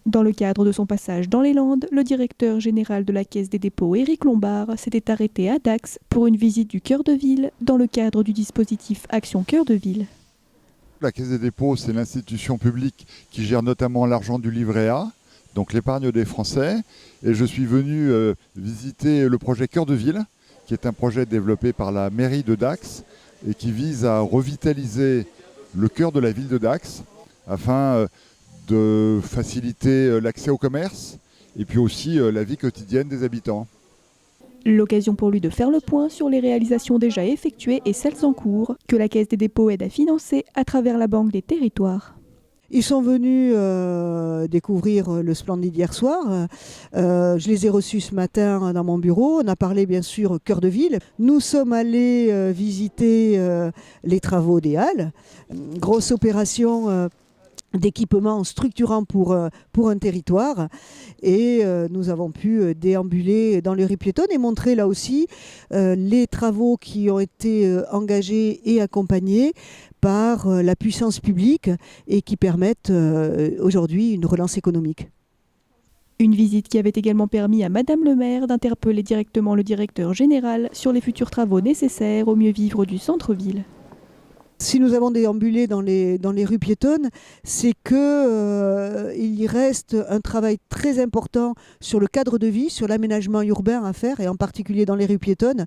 Dans le cadre de son passage dans les Landes, le directeur général de la Caisse des dépôts, Éric Lombard, s'était arrêté à Dax pour une visite du cœur de ville dans le cadre du dispositif Action Cœur de Ville. La Caisse des dépôts, c'est l'institution publique qui gère notamment l'argent du livret A, donc l'épargne des Français. Et je suis venu visiter le projet Cœur de Ville, qui est un projet développé par la mairie de Dax et qui vise à revitaliser le cœur de la ville de Dax afin de faciliter l'accès au commerce et puis aussi la vie quotidienne des habitants. L'occasion pour lui de faire le point sur les réalisations déjà effectuées et celles en cours que la Caisse des dépôts aide à financer à travers la Banque des territoires. Ils sont venus découvrir le Splendide hier soir. Je les ai reçus ce matin dans mon bureau. On a parlé bien sûr cœur de ville. Nous sommes allés visiter les travaux des Halles. Grosse opération d'équipement structurant pour un territoire. Et nous avons pu déambuler dans les rues piétonnes et montrer là aussi les travaux qui ont été engagés et accompagnés par la puissance publique et qui permettent aujourd'hui une relance économique. Une visite qui avait également permis à Madame le maire d'interpeller directement le directeur général sur les futurs travaux nécessaires au mieux vivre du centre-ville. Si nous avons déambulé dans les rues piétonnes, c'est qu'il y reste un travail très important sur le cadre de vie, sur l'aménagement urbain à faire, et en particulier dans les rues piétonnes.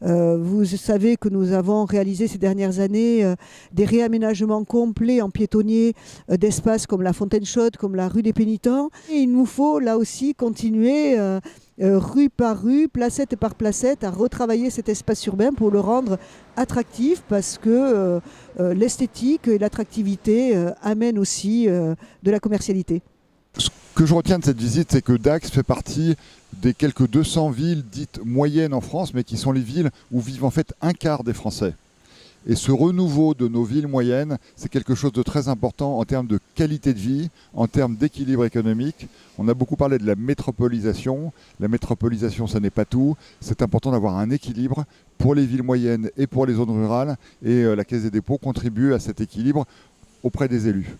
Vous savez que nous avons réalisé ces dernières années des réaménagements complets en piétonnier d'espaces comme la Fontaine Chaude, comme la rue des Pénitents. Et il nous faut là aussi continuer rue par rue, placette par placette, à retravailler cet espace urbain pour le rendre attractif parce que l'esthétique et l'attractivité amènent aussi de la commercialité. Ce que je retiens de cette visite, c'est que Dax fait partie des quelques 200 villes dites moyennes en France, mais qui sont les villes où vivent en fait un quart des Français. Et ce renouveau de nos villes moyennes, c'est quelque chose de très important en termes de qualité de vie, en termes d'équilibre économique. On a beaucoup parlé de la métropolisation. La métropolisation, ça n'est pas tout. C'est important d'avoir un équilibre pour les villes moyennes et pour les zones rurales. Et la Caisse des dépôts contribue à cet équilibre auprès des élus.